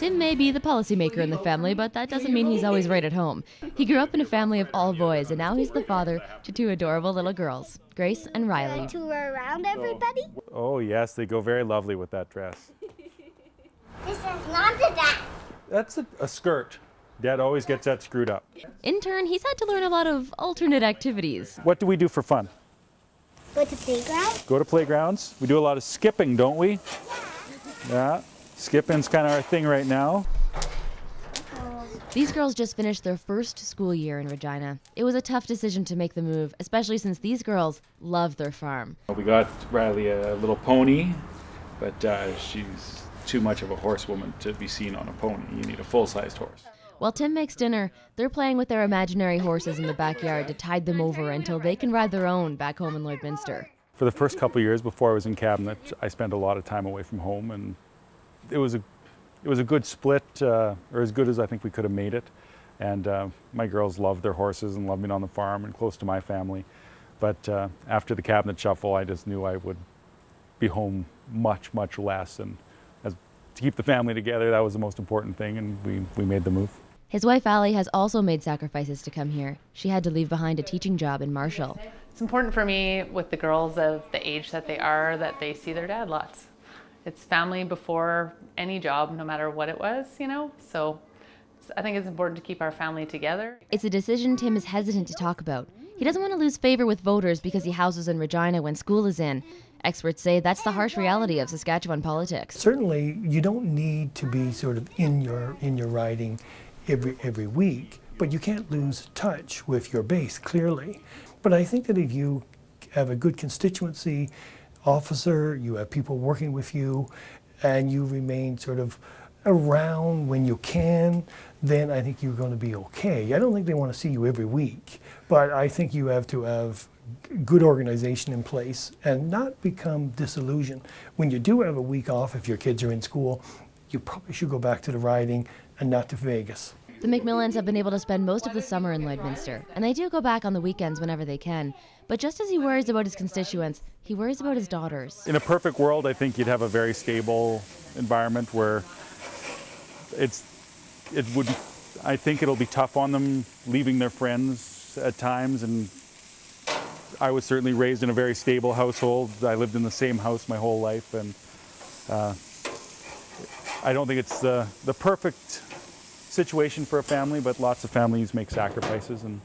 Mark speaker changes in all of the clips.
Speaker 1: Tim may be the policymaker in the family, but that doesn't mean he's always right at home. He grew up in a family of all boys, and now he's the father to two adorable little girls, Grace and Riley.
Speaker 2: Tour around everybody?
Speaker 3: Oh yes, they go very lovely with that dress.
Speaker 2: This is not a dress.
Speaker 3: That's a skirt. Dad always gets that screwed up.
Speaker 1: In turn, he's had to learn a lot of alternate activities.
Speaker 3: What do we do for fun?
Speaker 2: Go to playground?
Speaker 3: Go to playgrounds. We do a lot of skipping, don't we? Yeah, skipping's kind of our thing right now.
Speaker 1: These girls just finished their first school year in Regina. It was a tough decision to make the move, especially since these girls love their farm.
Speaker 3: We got Riley a little pony, but she's too much of a horsewoman to be seen on a pony. You need a full-sized horse.
Speaker 1: While Tim makes dinner, they're playing with their imaginary horses in the backyard to tide them over until they can ride their own back home in Lloydminster.
Speaker 3: For the first couple of years before I was in cabinet, I spent a lot of time away from home, and it was a good split, or as good as I think we could have made it. And my girls loved their horses and loved being on the farm and close to my family. But after the cabinet shuffle, I just knew I would be home much, much less. And to keep the family together, that was the most important thing, and we made the move.
Speaker 1: His wife Allie has also made sacrifices to come here. She had to leave behind a teaching job in Marshall.
Speaker 4: It's important for me with the girls of the age that they are that they see their dad lots. It's family before any job, no matter what it was, you know? So I think it's important to keep our family together.
Speaker 1: It's a decision Tim is hesitant to talk about. He doesn't want to lose favor with voters because he houses in Regina when school is in. Experts say that's the harsh reality of Saskatchewan politics.
Speaker 5: Certainly, you don't need to be sort of in your riding every week, but you can't lose touch with your base, clearly. But I think that if you have a good constituency officer, you have people working with you, and you remain sort of around when you can, then I think you're going to be okay. I don't think they want to see you every week, but I think you have to have good organization in place and not become disillusioned. When you do have a week off, if your kids are in school, you probably should go back to the riding and not to Vegas.
Speaker 1: The McMillans have been able to spend most of the summer in Lloydminster, and they do go back on the weekends whenever they can. But just as he worries about his constituents, he worries about his daughters.
Speaker 3: In a perfect world, I think you'd have a very stable environment where I think it'll be tough on them leaving their friends at times, and I was certainly raised in a very stable household. I lived in the same house my whole life, and I don't think it's the perfect situation for a family, but lots of families make sacrifices, and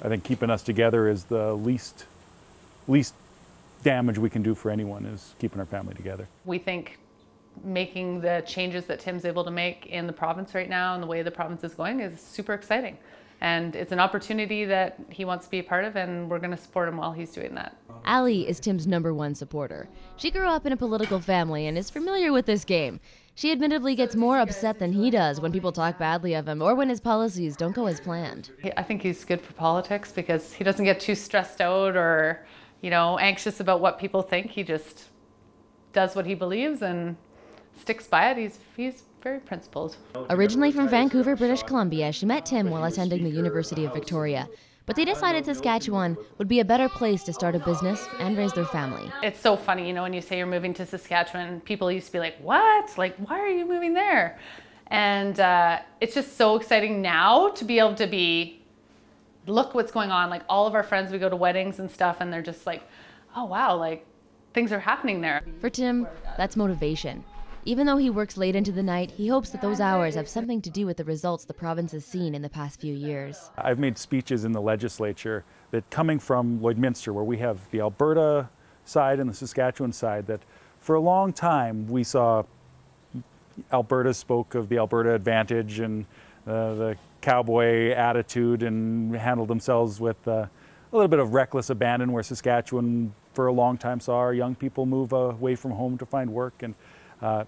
Speaker 3: I think keeping us together is the least damage we can do for anyone, is keeping our family together.
Speaker 4: We think making the changes that Tim's able to make in the province right now and the way the province is going is super exciting. And it's an opportunity that he wants to be a part of, and we're going to support him while he's doing that.
Speaker 1: Allie is Tim's #1 supporter. She grew up in a political family and is familiar with this game. She admittedly gets more upset than he does when people talk badly of him or when his policies don't go as planned.
Speaker 4: I think he's good for politics because he doesn't get too stressed out or, you know, anxious about what people think. He just does what he believes and sticks by it. He's very principled.
Speaker 1: Originally from Vancouver, British Columbia, she met Tim while attending the University of Victoria. But they decided Saskatchewan would be a better place to start a business and raise their family.
Speaker 4: It's so funny, you know, when you say you're moving to Saskatchewan, people used to be like, what? Like, why are you moving there? And it's just so exciting now to be able to look what's going on. Like all of our friends, we go to weddings and stuff, and they're just like, oh wow, like things are happening there.
Speaker 1: For Tim, that's motivation. Even though he works late into the night, he hopes that those hours have something to do with the results the province has seen in the past few years.
Speaker 3: I've made speeches in the legislature that coming from Lloydminster, where we have the Alberta side and the Saskatchewan side, that for a long time we saw Alberta spoke of the Alberta advantage and the cowboy attitude and handled themselves with a little bit of reckless abandon, where Saskatchewan for a long time saw our young people move away from home to find work. And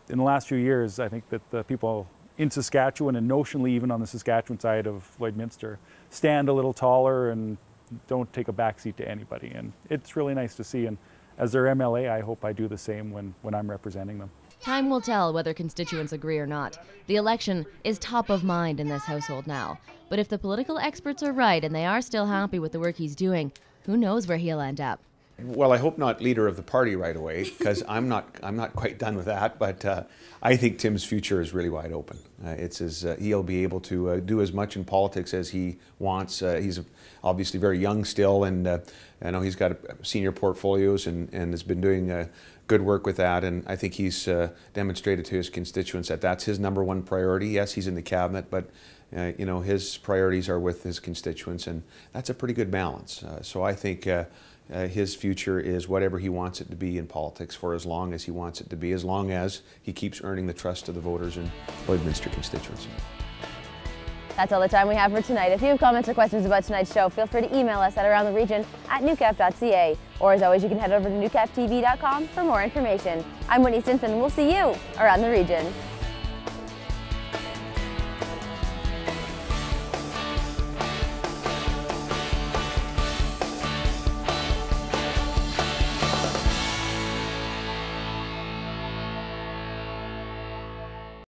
Speaker 3: in the last few years, I think that the people in Saskatchewan, and notionally even on the Saskatchewan side of Lloydminster, stand a little taller and don't take a backseat to anybody. And it's really nice to see. And as their MLA, I hope I do the same when I'm representing them.
Speaker 1: Time will tell whether constituents agree or not. The election is top of mind in this household now. But if the political experts are right and they are still happy with the work he's doing, who knows where he'll end up?
Speaker 6: Well, I hope not leader of the party right away, because I'm not quite done with that. But I think Tim's future is really wide open. He'll be able to do as much in politics as he wants. He's obviously very young still, and I know he's got senior portfolios and has been doing good work with that. And I think he's demonstrated to his constituents that that's his #1 priority. Yes, he's in the cabinet, but you know, his priorities are with his constituents, and that's a pretty good balance. So I think his future is whatever he wants it to be in politics for as long as he wants it to be, as long as he keeps earning the trust of the voters in Lloydminster constituency.
Speaker 7: That's all the time we have for tonight. If you have comments or questions about tonight's show, feel free to email us at aroundtheregion@newcap.ca. Or as always, you can head over to newcaptv.com for more information. I'm Whitney Stinson, and we'll see you around the region.